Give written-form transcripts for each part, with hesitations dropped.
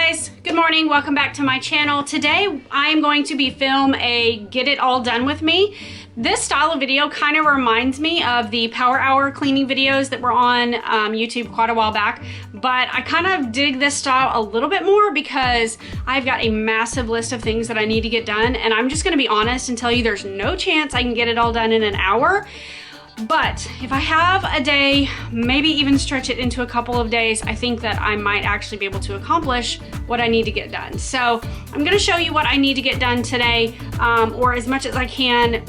guys, good morning. Welcome back to my channel. Today I am going to be film a get it all done with me. This style of video kind of reminds me of the power hour cleaning videos that were on YouTube quite a while back, but I kind of dig this style a little bit more because I've got a massive list of things that I need to get done, and I'm just going to be honest and tell you there's no chance I can get it all done in an hour. But if I have a day, maybe even stretch it into a couple of days, I think that I might actually be able to accomplish what I need to get done. So I'm gonna show you what I need to get done today, or as much as I can.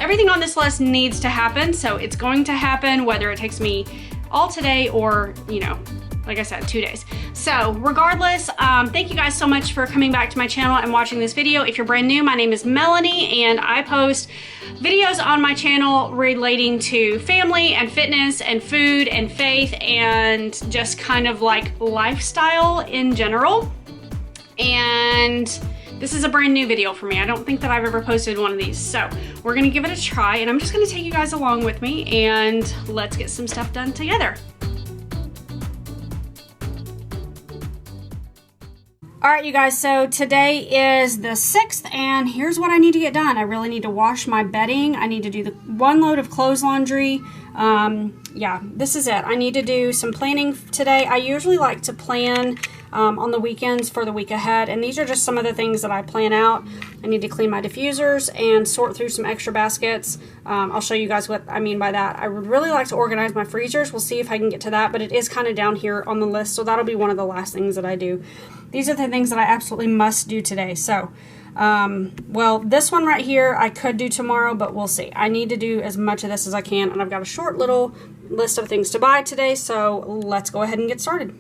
Everything on this list needs to happen, so it's going to happen whether it takes me all today or, you know, like I said, 2 days. So regardless, thank you guys so much for coming back to my channel and watching this video. If you're brand new, my name is Melanie and I post videos on my channel relating to family and fitness and food and faith and just kind of like lifestyle in general. And this is a brand new video for me. I don't think that I've ever posted one of these. So we're gonna give it a try and I'm just gonna take you guys along with me and let's get some stuff done together. All right, you guys, so today is the 6th, and here's what I need to get done. I really need to wash my bedding. I need to do the 1 load of clothes laundry. Yeah, this is it. I need to do some planning today. I usually like to plan on the weekends for the week ahead, and these are just some of the things that I plan out. I need to clean my diffusers and sort through some extra baskets. I'll show you guys what I mean by that. I would really like to organize my freezers. We'll see if I can get to that, but it is kind of down here on the list, so that'll be one of the last things that I do. These are the things that I absolutely must do today. So, well, this one right here I could do tomorrow, but we'll see. I need to do as much of this as I can, and I've got a short little list of things to buy today, so let's go ahead and get started.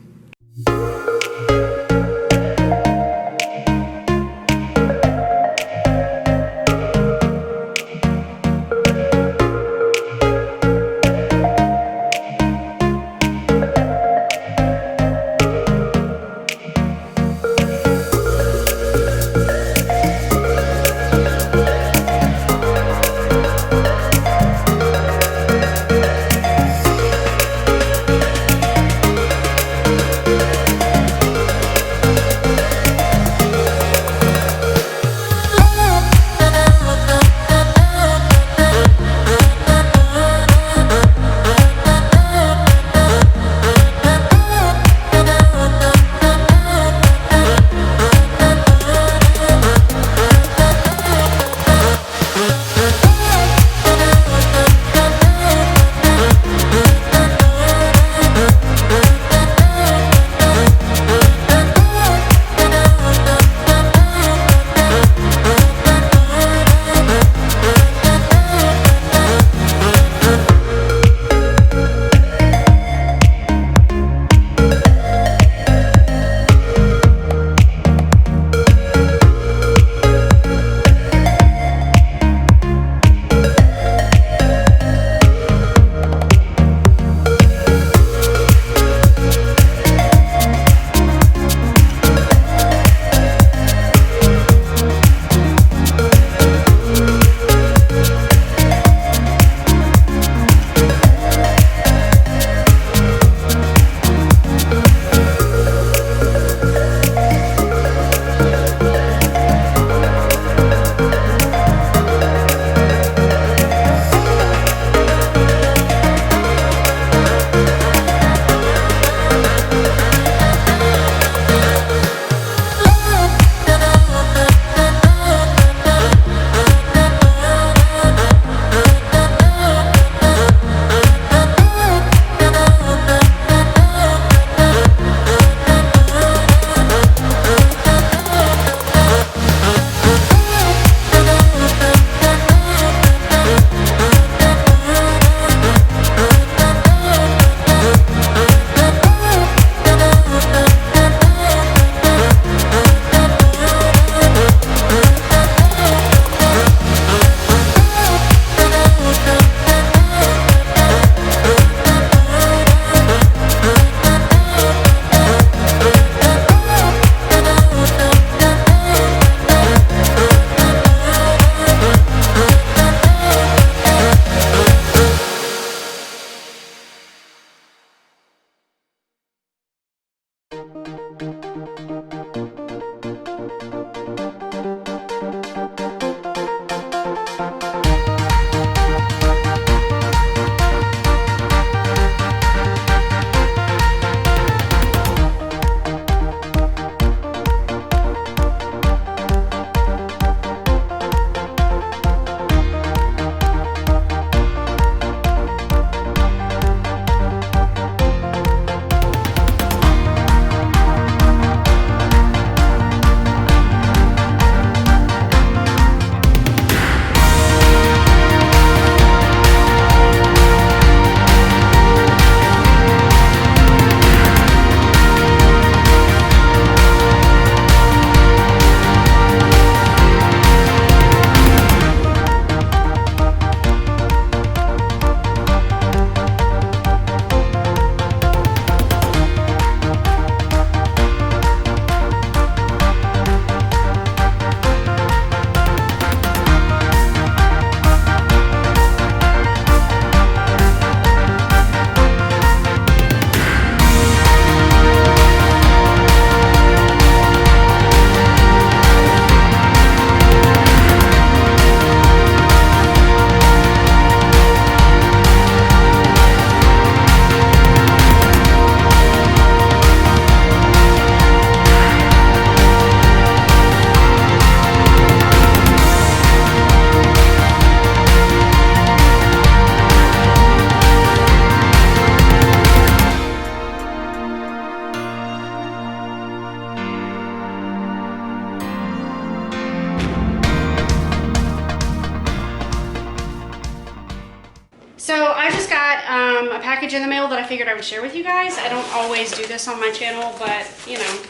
package in the mail that I figured I would share with you guys. I don't always do this on my channel, but you know,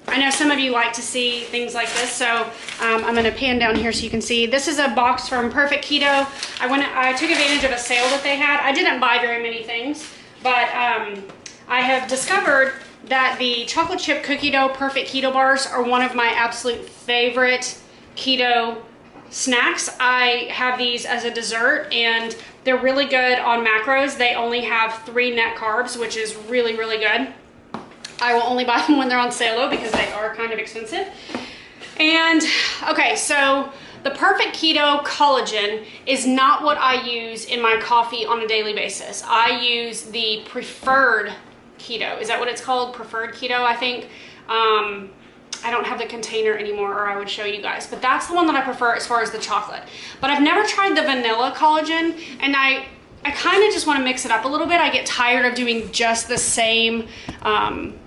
I know some of you like to see things like this, so I'm going to pan down here so you can see. This is a box from Perfect Keto. I took advantage of a sale that they had. I didn't buy very many things, but I have discovered that the chocolate chip cookie dough Perfect Keto Bars are one of my absolute favorite keto snacks. I have these as a dessert, and they're really good on macros. They only have 3 net carbs, which is really, really good. I will only buy them when they're on sale though, because they are kind of expensive. And okay, so the Perfect Keto Collagen is not what I use in my coffee on a daily basis. I use the Preferred Keto. Is that what it's called? Preferred Keto, I think. I don't have the container anymore, or I would show you guys, but that's the one that I prefer as far as the chocolate. But I've never tried the vanilla collagen, and I kind of just want to mix it up a little bit. I get tired of doing just the same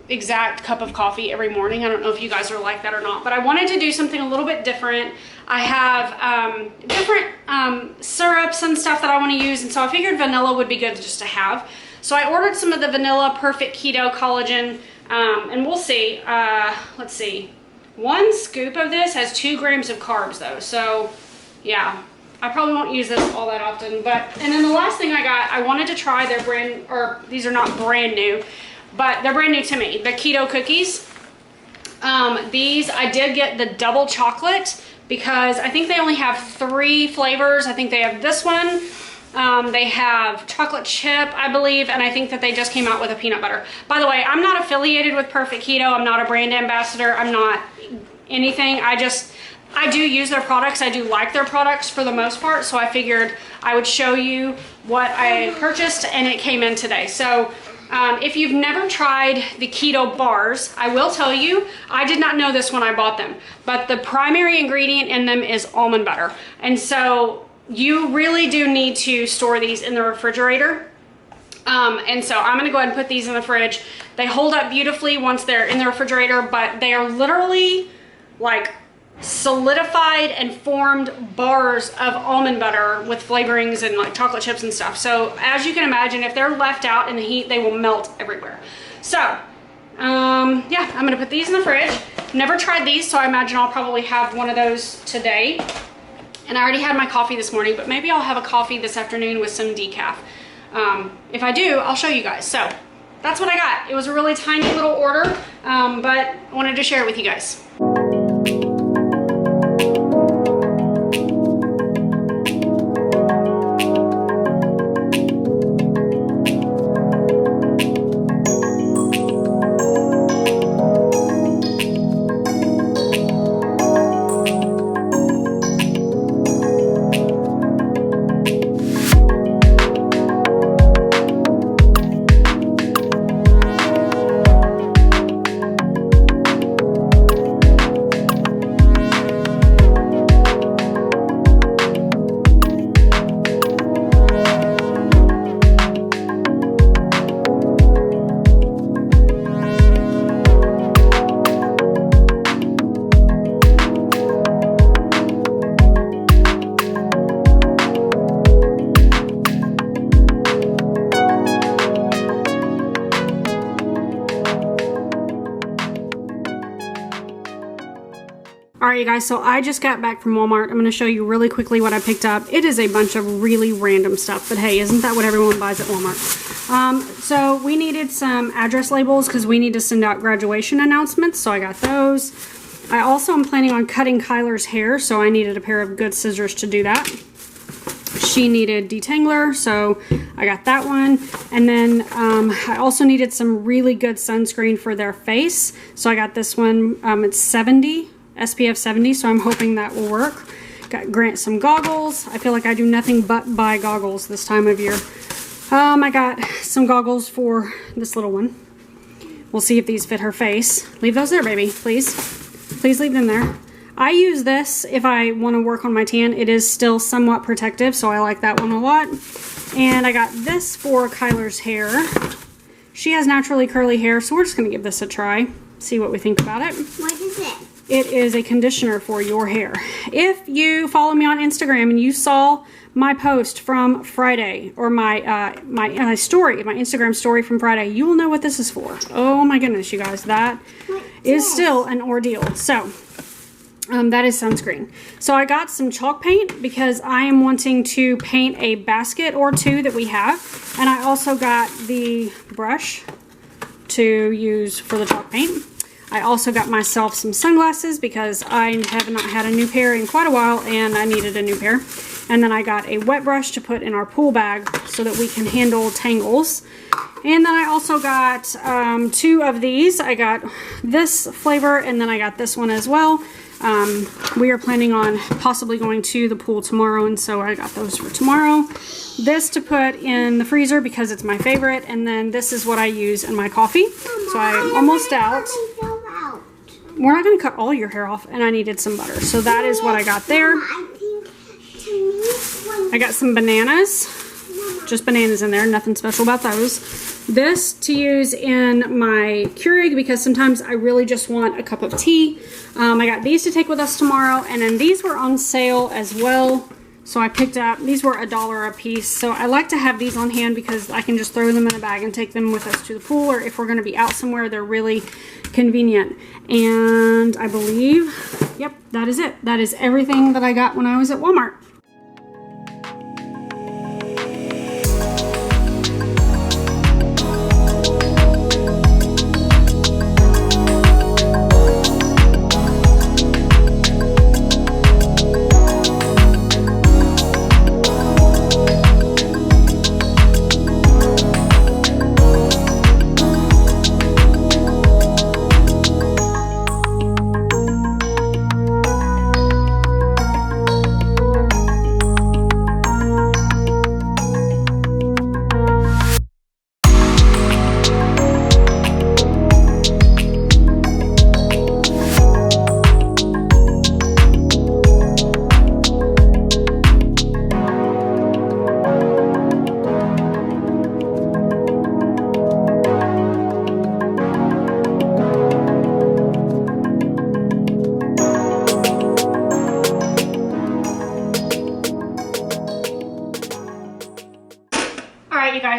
exact cup of coffee every morning. I don't know if you guys are like that or not, but I wanted to do something a little bit different. I have different syrups and stuff that I want to use, and so I figured vanilla would be good just to have. So I ordered some of the vanilla Perfect Keto Collagen, and we'll see. Let's see. 1 scoop of this has 2 grams of carbs though, so yeah. I probably won't use this all that often, and then the last thing I wanted to try their brand, or these are not brand new, but they're brand new to me, the Keto Cookies. These, I did get the double chocolate because I think they only have 3 flavors. I think they have this one, they have chocolate chip, I believe, and I think that they just came out with a peanut butter. By the way, I'm not affiliated with Perfect Keto. I'm not a brand ambassador. I'm not anything. I do use their products. I do like their products for the most part, so I figured I would show you what I purchased, and it came in today. So if you've never tried the Keto Bars, I will tell you, I did not know this when I bought them, but the primary ingredient in them is almond butter. And so you really do need to store these in the refrigerator. And so I'm gonna go ahead and put these in the fridge. They hold up beautifully once they're in the refrigerator, but they are literally like solidified and formed bars of almond butter with flavorings and like chocolate chips and stuff. So as you can imagine, if they're left out in the heat, they will melt everywhere. So yeah, I'm gonna put these in the fridge. Never tried these, so I imagine I'll probably have one of those today. And I already had my coffee this morning, but maybe I'll have a coffee this afternoon with some decaf. If I do, I'll show you guys. So that's what I got. It was a really tiny little order, but I wanted to share it with you guys. Alright you guys, so I just got back from Walmart. I'm going to show you really quickly what I picked up. It is a bunch of really random stuff, but hey, isn't that what everyone buys at Walmart? So we needed some address labels because we need to send out graduation announcements, so I got those. I also am planning on cutting Kyler's hair, so I needed a pair of good scissors to do that. She needed detangler, so I got that one. And then I also needed some really good sunscreen for their face, so I got this one. It's 70. SPF 70, so I'm hoping that will work. Got Grant some goggles. I feel like I do nothing but buy goggles this time of year. I got some goggles for this little one. We'll see if these fit her face. Leave those there, baby, please. Please leave them there. I use this if I want to work on my tan. It is still somewhat protective, so I like that one a lot. And I got this for Kyler's hair. She has naturally curly hair, so we're just going to give this a try. See what we think about it. What is it? it is a conditioner for your hair. If you follow me on Instagram and you saw my post from Friday, or my Instagram story from Friday, you will know what this is for. Oh my goodness, you guys, that is still an ordeal. So that is sunscreen. So I got some chalk paint because I am wanting to paint a basket or two that we have. And I also got the brush to use for the chalk paint. I also got myself some sunglasses because I have not had a new pair in quite a while and I needed a new pair. And then I got a wet brush to put in our pool bag so that we can handle tangles. And then I also got two of these. I got this flavor and then I got this one as well. We are planning on possibly going to the pool tomorrow, and so I got those for tomorrow. This to put in the freezer because it's my favorite, and then this is what I use in my coffee. So I'm almost out. We're not going to cut all your hair off, and I needed some butter. So that is what I got there. I got some bananas. Just bananas in there, nothing special about those. This to use in my Keurig because sometimes I really just want a cup of tea. I got these to take with us tomorrow, and then these were on sale as well. So I picked up, these were $1 a piece. So I like to have these on hand because I can just throw them in a bag and take them with us to the pool, or if we're going to be out somewhere, they're really convenient. And I believe, yep, that is it. That is everything that I got when I was at Walmart.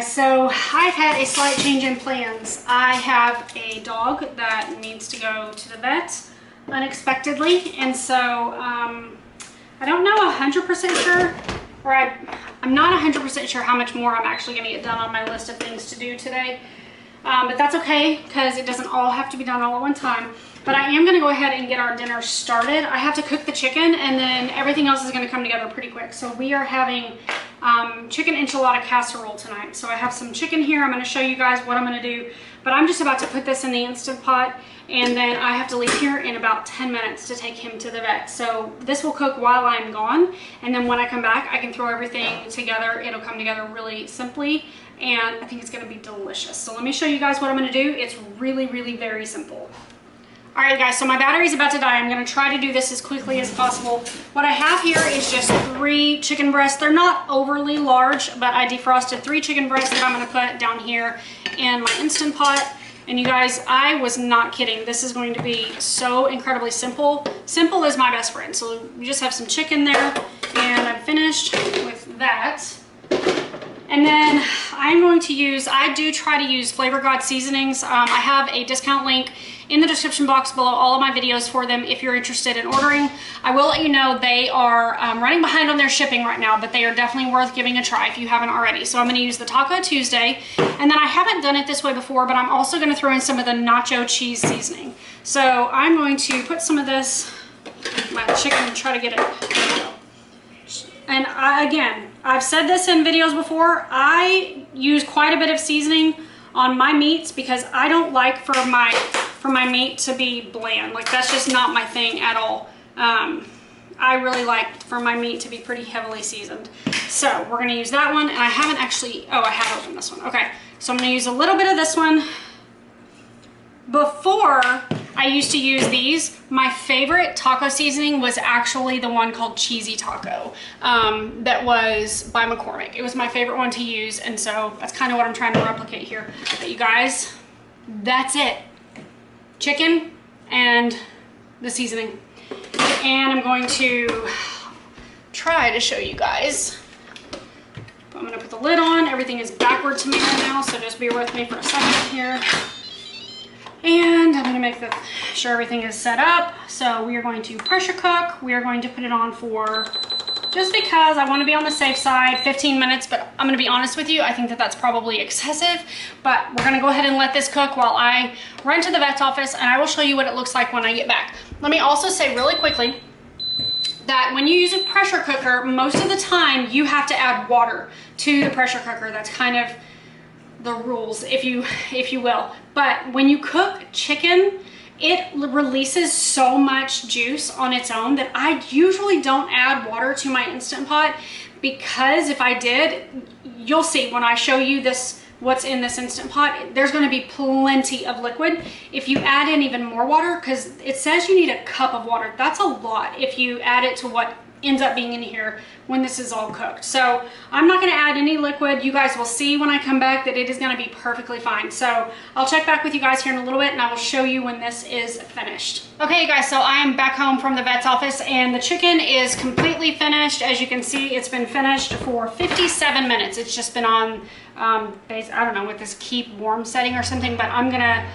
So I've had a slight change in plans. I have a dog that needs to go to the vet unexpectedly, and so I don't know 100% sure, or I'm not 100% sure how much more I'm actually going to get done on my list of things to do today. But that's okay because it doesn't all have to be done all at one time. But I am going to go ahead and get our dinner started. I have to cook the chicken, and then everything else is going to come together pretty quick. So we are having chicken enchilada casserole tonight. So I have some chicken here. I'm going to show you guys what I'm going to do. But I'm just about to put this in the Instant Pot, and then I have to leave here in about 10 minutes to take him to the vet. So this will cook while I'm gone, and then when I come back, I can throw everything together. It'll come together really simply, and I think it's going to be delicious. So let me show you guys what I'm going to do. It's really, really very simple. Alright guys, so my battery's about to die. I'm going to try to do this as quickly as possible. What I have here is just 3 chicken breasts. They're not overly large, but I defrosted 3 chicken breasts that I'm going to put down here in my Instant Pot. And you guys, I was not kidding. This is going to be so incredibly simple. Simple is my best friend. So you just have some chicken there, and I'm finished with that. And then I'm going to use, I do try to use Flavor God seasonings. I have a discount link in the description box below all of my videos for them if you're interested in ordering. I will let you know they are running behind on their shipping right now, but they are definitely worth giving a try if you haven't already. So I'm going to use the Taco Tuesday, and then I haven't done it this way before, but I'm also going to throw in some of the nacho cheese seasoning. So I'm going to put some of this, my chicken, and try to get it. And again, I've said this in videos before, I use quite a bit of seasoning on my meats because I don't like for my meat to be bland. Like, that's just not my thing at all. I really like for my meat to be pretty heavily seasoned. So we're gonna use that one, and I haven't actually, oh, I have opened this one. Okay, so I'm gonna use a little bit of this one. Before, I used to use these. My favorite taco seasoning was actually the one called Cheesy Taco that was by McCormick. It was my favorite one to use, and so that's kind of what I'm trying to replicate here. But you guys, that's it. Chicken and the seasoning. And I'm going to try to show you guys. I'm gonna put the lid on. Everything is backward to me right now, so just bear with me for a second here. And I'm gonna make sure everything is set up. So we are going to pressure cook. We are going to put it on for, just because I wanna be on the safe side, 15 minutes, but I'm gonna be honest with you, I think that that's probably excessive, but we're gonna go ahead and let this cook while I run to the vet's office, and I will show you what it looks like when I get back. Let me also say really quickly that when you use a pressure cooker, most of the time you have to add water to the pressure cooker. That's kind of the rules, if you will. But when you cook chicken, it releases so much juice on its own that I usually don't add water to my Instant Pot, because if I did, you'll see when I show you this, what's in this Instant Pot, there's going to be plenty of liquid. If you add in even more water, because it says you need a cup of water, that's a lot if you add it to what ends up being in here when this is all cooked. So I'm not going to add any liquid. You guys will see when I come back that it is going to be perfectly fine. So I'll check back with you guys here in a little bit, and I will show you when this is finished. Okay guys, so I am back home from the vet's office, and the chicken is completely finished. As you can see, it's been finished for 57 minutes. It's just been on I don't know, with this keep warm setting or something, but I'm gonna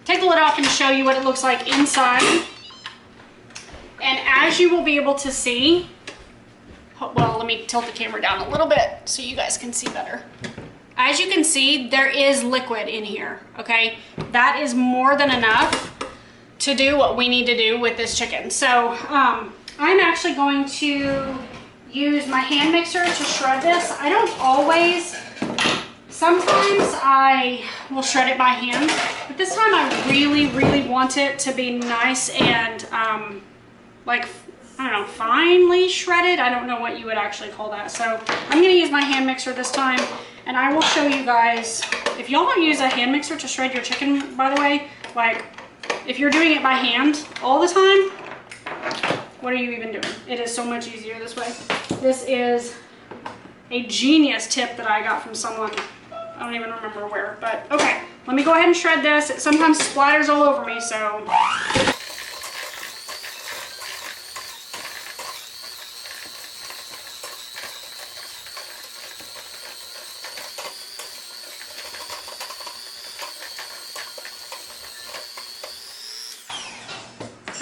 take the lid off and show you what it looks like inside. And as you will be able to see, well, let me tilt the camera down a little bit so you guys can see better. As you can see, there is liquid in here, okay? That is more than enough to do what we need to do with this chicken. So I'm actually going to use my hand mixer to shred this. I don't always, sometimes I will shred it by hand, but this time I really, really want it to be nice and like, I don't know, finely shredded. I don't know what you would actually call that. So I'm gonna use my hand mixer this time, and I will show you guys. If y'all don't use a hand mixer to shred your chicken, by the way, like if you're doing it by hand all the time, what are you even doing? It is so much easier this way. This is a genius tip that I got from someone. I don't even remember where, but okay. Let me go ahead and shred this. It sometimes splatters all over me, so.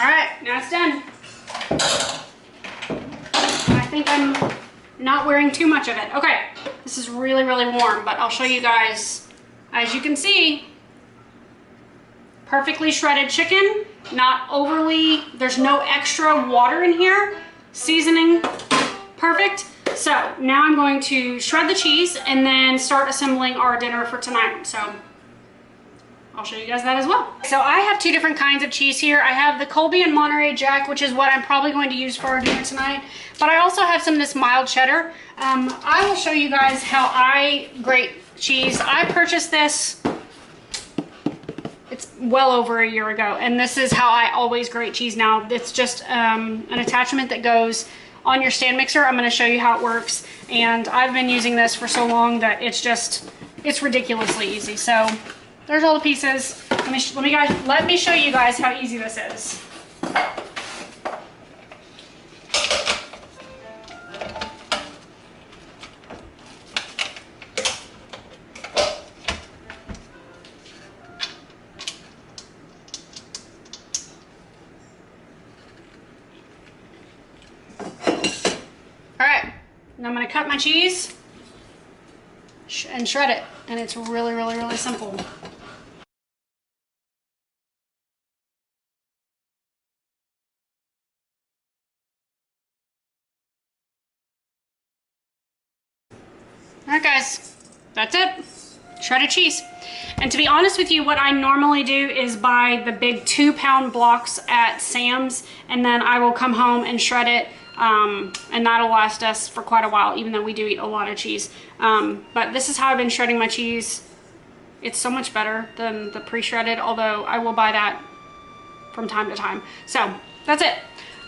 All right, now it's done. I think I'm not wearing too much of it. Okay, this is really, really warm, but I'll show you guys. As you can see, perfectly shredded chicken, not overly, there's no extra water in here. Seasoning, perfect. So now I'm going to shred the cheese and then start assembling our dinner for tonight. So I'll show you guys that as well. So I have two different kinds of cheese here. I have the Colby and Monterey Jack, which is what I'm probably going to use for our dinner tonight. But I also have some of this mild cheddar. I will show you guys how I grate cheese. I purchased this, it's well over a year ago, and this is how I always grate cheese now. It's just an attachment that goes on your stand mixer. I'm going to show you how it works, and I've been using this for so long that it's ridiculously easy. So there's all the pieces. Let me show you guys how easy this is. All right, now I'm gonna cut my cheese and shred it, and it's really, really, really simple. All right guys, that's it, shredded cheese. And to be honest with you, what I normally do is buy the big 2-pound blocks at Sam's, and then I will come home and shred it, and that'll last us for quite a while, even though we do eat a lot of cheese. But this is how I've been shredding my cheese. It's so much better than the pre-shredded, although I will buy that from time to time. So that's it.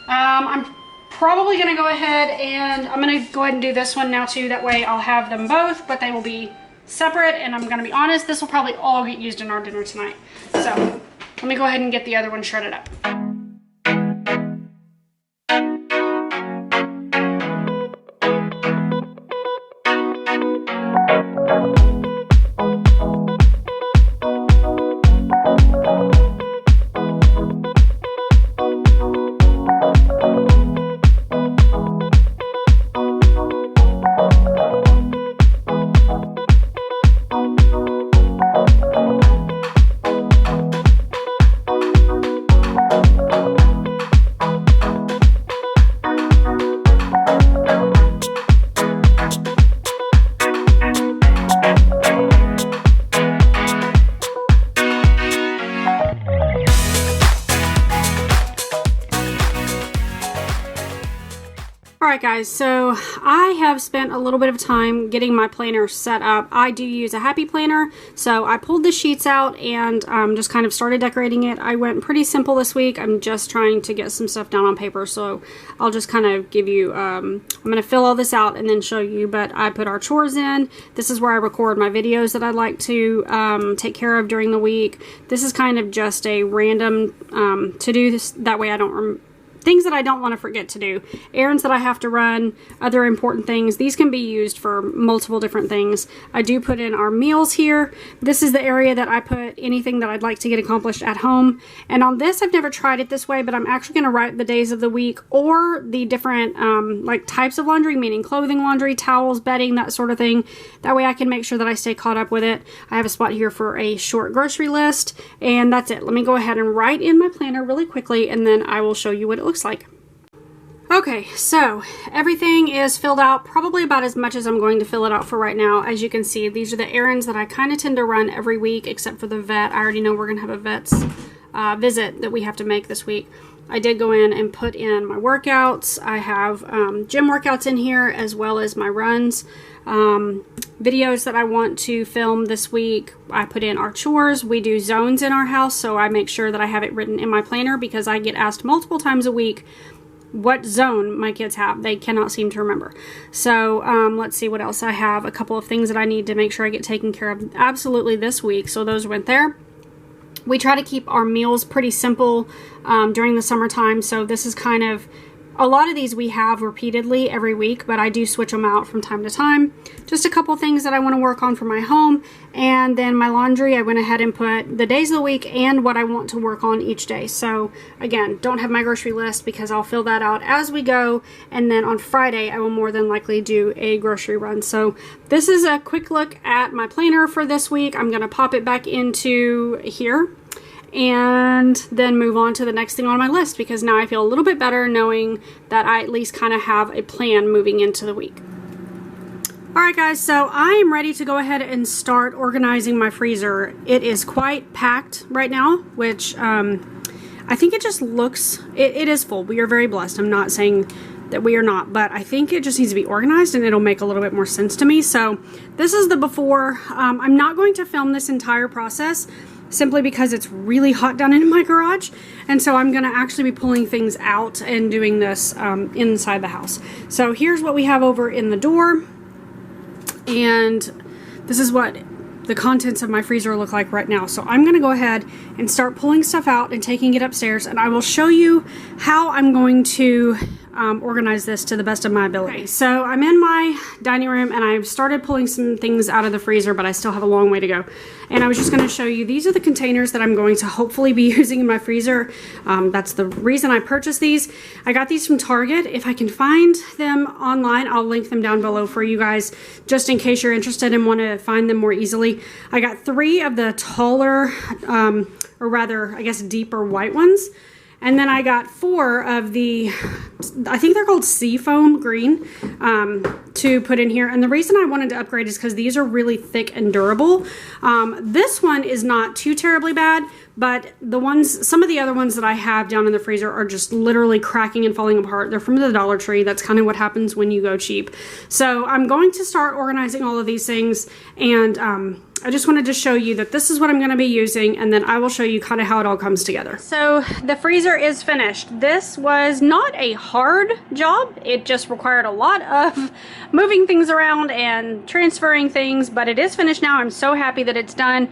I'm probably gonna go ahead and I'm gonna go ahead and do this one now too. That way I'll have them both, but they will be separate, and I'm gonna be honest, this will probably all get used in our dinner tonight. So let me go ahead and get the other one shredded up. Alright guys, so I have spent a little bit of time getting my planner set up. I do use a happy planner, so I pulled the sheets out and just kind of started decorating it. I went pretty simple this week. I'm just trying to get some stuff down on paper, so I'll just kind of give you, I'm going to fill all this out and then show you, but I put our chores in. This is where I record my videos that I'd like to take care of during the week. This is kind of just a random to-do, that way I don't things that I don't want to forget to do. Errands that I have to run, other important things. These can be used for multiple different things. I do put in our meals here. This is the area that I put anything that I'd like to get accomplished at home. And on this, I've never tried it this way, but I'm actually going to write the days of the week or the different like types of laundry, meaning clothing laundry, towels, bedding, that sort of thing. That way I can make sure that I stay caught up with it. I have a spot here for a short grocery list, and that's it. Let me go ahead and write in my planner really quickly, and then I will show you what it looks like. Okay, so everything is filled out, probably about as much as I'm going to fill it out for right now. As you can see, these are the errands that I kind of tend to run every week, except for the vet. I already know we're going to have a vet's visit that we have to make this week. I did go in and put in my workouts. I have gym workouts in here, as well as my runs. Videos that I want to film this week. I put in our chores. We do zones in our house, so I make sure that I have it written in my planner because I get asked multiple times a week what zone my kids have. They cannot seem to remember. So let's see what else I have. A couple of things that I need to make sure I get taken care of absolutely this week, so those went there. We try to keep our meals pretty simple during the summertime, so this is kind of, a lot of these we have repeatedly every week, but I do switch them out from time to time. Just a couple things that I want to work on for my home, and then my laundry, I went ahead and put the days of the week and what I want to work on each day. So again, don't have my grocery list because I'll fill that out as we go, and then on Friday I will more than likely do a grocery run. So this is a quick look at my planner for this week. I'm going to pop it back into here and then move on to the next thing on my list, because now I feel a little bit better knowing that I at least kind of have a plan moving into the week. Alright guys, so I am ready to go ahead and start organizing my freezer. It is quite packed right now, which I think it just looks, it is full. We are very blessed. I'm not saying that we are not, but I think it just needs to be organized and it'll make a little bit more sense to me. So this is the before. I'm not going to film this entire process simply because it's really hot down in my garage, and so I'm gonna actually be pulling things out and doing this inside the house. So here's what we have over in the door, and this is what the contents of my freezer look like right now. So I'm gonna go ahead and start pulling stuff out and taking it upstairs, and I will show you how I'm going to organize this to the best of my ability. Okay, so I'm in my dining room and I've started pulling some things out of the freezer, but I still have a long way to go. And I was just going to show you, these are the containers that I'm going to hopefully be using in my freezer. That's the reason I purchased these. I got these from Target. If I can find them online, I'll link them down below for you guys, just in case you're interested and want to find them more easily. I got 3 of the taller, or rather, I guess, deeper white ones. And then I got 4 of the, I think they're called Seafoam Green, to put in here. And the reason I wanted to upgrade is because these are really thick and durable. This one is not too terribly bad, but the ones, some of the other ones that I have down in the freezer are just literally cracking and falling apart. They're from the Dollar Tree. That's kind of what happens when you go cheap. So I'm going to start organizing all of these things, and I just wanted to show you that this is what I'm going to be using, and then I will show you kind of how it all comes together. So the freezer is finished. This was not a hard job. It just required a lot of moving things around and transferring things, but it is finished now. I'm so happy that it's done.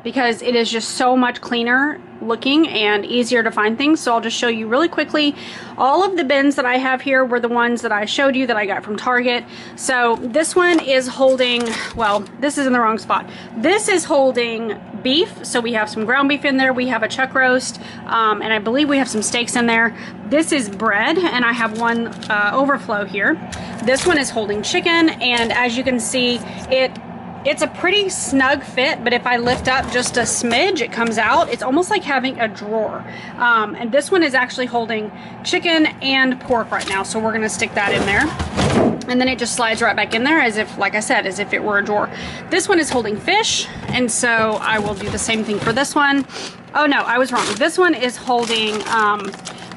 Because it is just so much cleaner looking and easier to find things. So I'll just show you really quickly. All of the bins that I have here were the ones that I showed you that I got from Target. So this one is holding, well, this is in the wrong spot. This is holding beef. So we have some ground beef in there. We have a chuck roast, and I believe we have some steaks in there. This is bread, and I have one overflow here. This one is holding chicken, and as you can see, it's a pretty snug fit, but if I lift up just a smidge, it comes out. It's almost like having a drawer. And this one is actually holding chicken and pork right now, so we're gonna stick that in there. And then it just slides right back in there as if, like I said, as if it were a drawer. This one is holding fish, and so I will do the same thing for this one. Oh no, I was wrong. This one is holding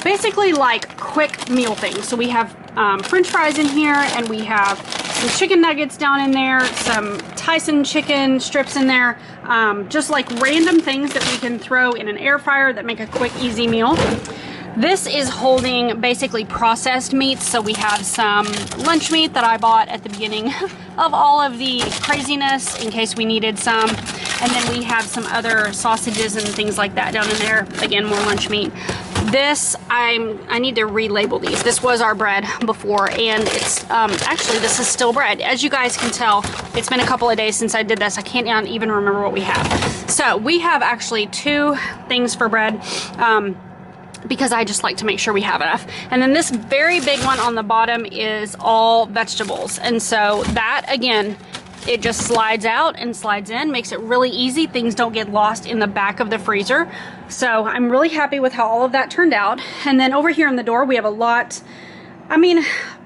basically like quick meal things. So we have French fries in here, and we have some chicken nuggets down in there, some Tyson chicken strips in there, just like random things that we can throw in an air fryer that make a quick, easy meal. This is holding basically processed meats, so we have some lunch meat that I bought at the beginning of all of the craziness in case we needed some, and then we have some other sausages and things like that down in there. Again, more lunch meat. This, I need to relabel these. This was our bread before, and it's actually, this is still bread. As you guys can tell, it's been a couple of days since I did this. I can't even remember what we have. So we have actually 2 things for bread, because I just like to make sure we have enough. And then this very big one on the bottom is all vegetables. And so that, again, it just slides out and slides in, makes it really easy. Things don't get lost in the back of the freezer. So I'm really happy with how all of that turned out. And then over here on the door, we have a lot. I mean,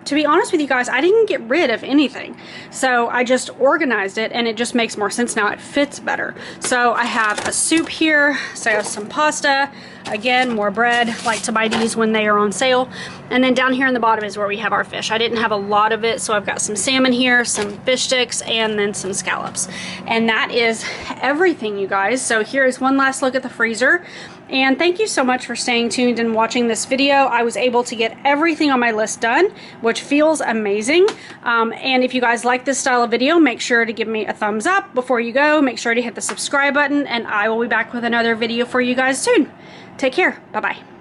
to be honest with you guys, I didn't get rid of anything. So I just organized it, and it just makes more sense now. It fits better. So I have a soup here. So I have some pasta. Again, more bread. Like to buy these when they are on sale. And then down here in the bottom is where we have our fish. I didn't have a lot of it, so I've got some salmon here, some fish sticks, and then some scallops. And that is everything, you guys. So here is one last look at the freezer. And thank you so much for staying tuned and watching this video. I was able to get everything on my list done, which feels amazing. And if you guys like this style of video, make sure to give me a thumbs up before you go. Make sure to hit the subscribe button, and I will be back with another video for you guys soon. Take care. Bye-bye.